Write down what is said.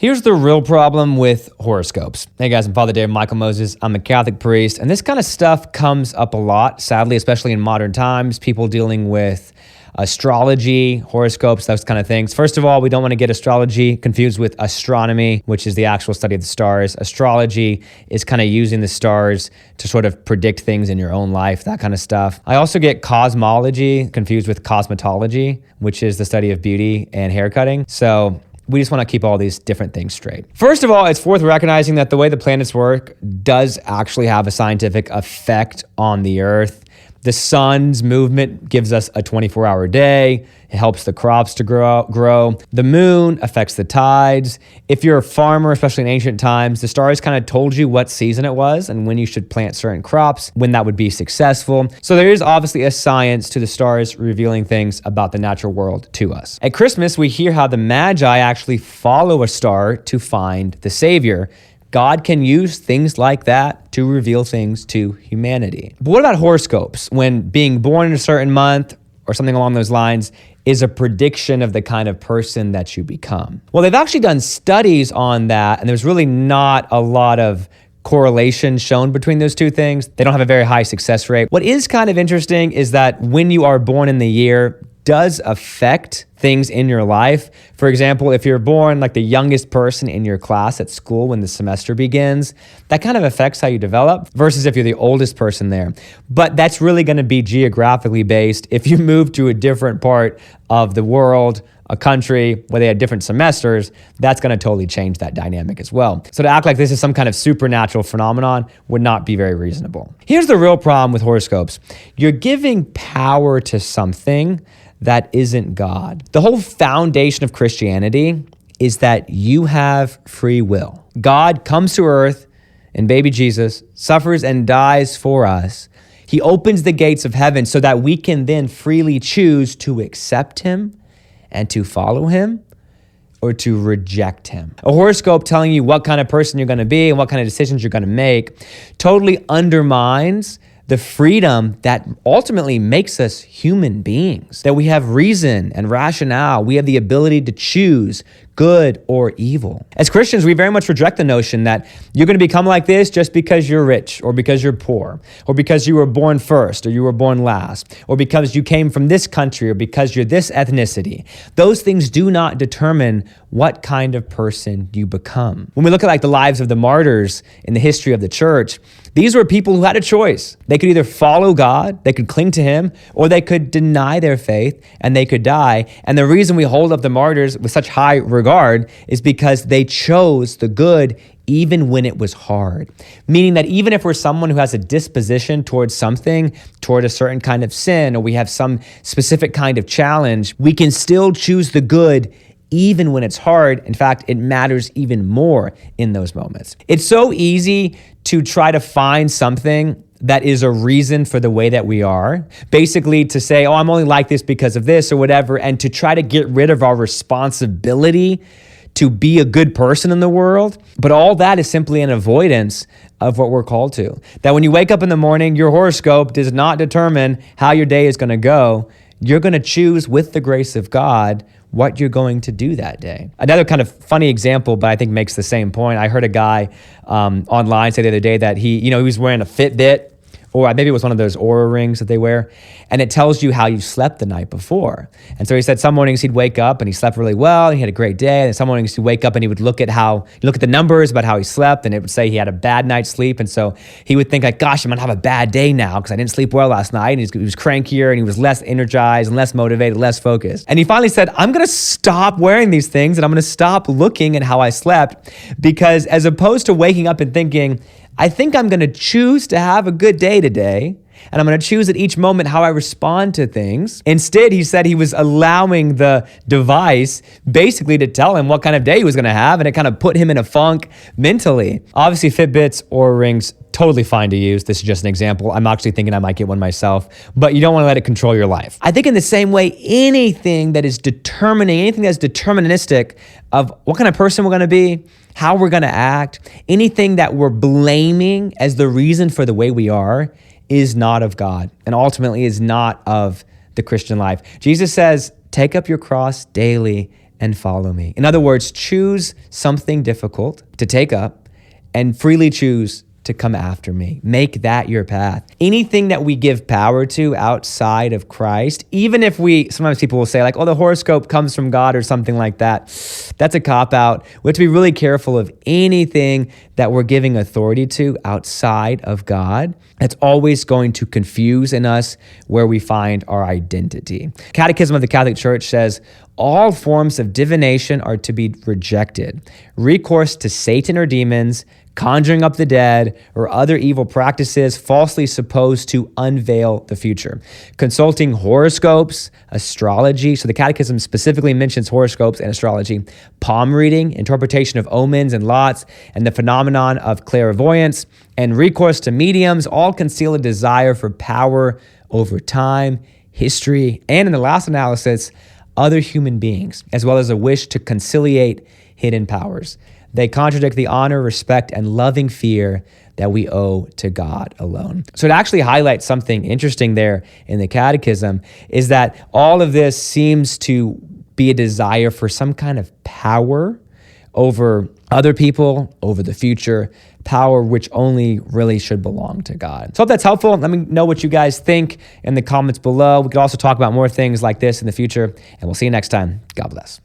Here's the real problem with horoscopes. Hey guys, I'm Father Dave Michael Moses. I'm a Catholic priest, and this kind of stuff comes up a lot, sadly, especially in modern times, people dealing with astrology, horoscopes, those kind of things. First of all, we don't want to get astrology confused with astronomy, which is the actual study of the stars. Astrology is kind of using the stars to sort of predict things in your own life, that kind of stuff. I also get cosmology confused with cosmetology, which is the study of beauty and haircutting. So we just want to keep all these different things straight. First of all, it's worth recognizing that the way the planets work does actually have a scientific effect on the Earth. The sun's movement gives us a 24-hour day. It helps the crops to grow. The moon affects the tides. If you're a farmer, especially in ancient times, the stars kind of told you what season it was and when you should plant certain crops, when that would be successful. So there is obviously a science to the stars revealing things about the natural world to us. At Christmas, we hear how the Magi actually follow a star to find the Savior. God can use things like that to reveal things to humanity. But what about horoscopes? When being born in a certain month or something along those lines is a prediction of the kind of person that you become. Well, they've actually done studies on that, and there's really not a lot of correlation shown between those two things. They don't have a very high success rate. What is kind of interesting is that when you are born in the year does affect things in your life. For example, if you're born like the youngest person in your class at school when the semester begins, that kind of affects how you develop versus if you're the oldest person there. But that's really going to be geographically based. If you move to a different part of the world, a country where they had different semesters, that's going to totally change that dynamic as well. So to act like this is some kind of supernatural phenomenon would not be very reasonable. Here's the real problem with horoscopes. You're giving power to something that isn't God. The whole foundation of Christianity is that you have free will. God comes to earth in baby Jesus, suffers and dies for us. He opens the gates of heaven so that we can then freely choose to accept him and to follow him or to reject him. A horoscope telling you what kind of person you're going to be and what kind of decisions you're going to make totally undermines the freedom that ultimately makes us human beings, that we have reason and rationale. We have the ability to choose good or evil. As Christians, we very much reject the notion that you're going to become like this just because you're rich or because you're poor or because you were born first or you were born last or because you came from this country or because you're this ethnicity. Those things do not determine what kind of person you become. When we look at like the lives of the martyrs in the history of the church, these were people who had a choice. They could either follow God, they could cling to him, or they could deny their faith and they could die. And the reason we hold up the martyrs with such high regard is because they chose the good even when it was hard. Meaning that even if we're someone who has a disposition towards something, toward a certain kind of sin, or we have some specific kind of challenge, we can still choose the good even when it's hard. In fact, it matters even more in those moments. It's so easy to try to find something that is a reason for the way that we are. Basically to say, oh, I'm only like this because of this or whatever, and to try to get rid of our responsibility to be a good person in the world. But all that is simply an avoidance of what we're called to. That when you wake up in the morning, your horoscope does not determine how your day is going to go. You're going to choose with the grace of God what you're going to do that day. Another kind of funny example, but I think makes the same point. I heard a guy online say the other day that he was wearing a Fitbit, or maybe it was one of those Oura rings that they wear, and it tells you how you slept the night before. And so he said some mornings he'd wake up and he slept really well, and he had a great day, and some mornings he'd wake up and he would look at the numbers about how he slept, and it would say he had a bad night's sleep, and so he would think like, gosh, I'm gonna have a bad day now because I didn't sleep well last night, and he was crankier, and he was less energized, and less motivated, less focused. And he finally said, I'm gonna stop wearing these things, and I'm gonna stop looking at how I slept, because as opposed to waking up and thinking, I think I'm going to choose to have a good day today, and I'm going to choose at each moment how I respond to things. Instead, he said he was allowing the device basically to tell him what kind of day he was going to have, and it kind of put him in a funk mentally. Obviously, Fitbits or rings, totally fine to use. This is just an example. I'm actually thinking I might get one myself, but you don't want to let it control your life. I think in the same way, anything that is determining, anything that's deterministic of what kind of person we're going to be, how we're going to act, anything that we're blaming as the reason for the way we are is not of God, and ultimately is not of the Christian life. Jesus says, take up your cross daily and follow me. In other words, choose something difficult to take up and freely choose to come after me. Make that your path. Anything that we give power to outside of Christ, even if sometimes people will say like, oh, the horoscope comes from God or something like that. That's a cop-out. We have to be really careful of anything that we're giving authority to outside of God. That's always going to confuse in us where we find our identity. Catechism of the Catholic Church says, all forms of divination are to be rejected. Recourse to Satan or demons, conjuring up the dead, or other evil practices falsely supposed to unveil the future. Consulting horoscopes, astrology, so the Catechism specifically mentions horoscopes and astrology, palm reading, interpretation of omens and lots, and the phenomenon of clairvoyance, and recourse to mediums all conceal a desire for power over time, history, and in the last analysis, other human beings, as well as a wish to conciliate hidden powers. They contradict the honor, respect, and loving fear that we owe to God alone. So it actually highlights something interesting there in the Catechism, is that all of this seems to be a desire for some kind of power over other people, over the future, power which only really should belong to God. So I hope that's helpful. Let me know what you guys think in the comments below. We could also talk about more things like this in the future, and we'll see you next time. God bless.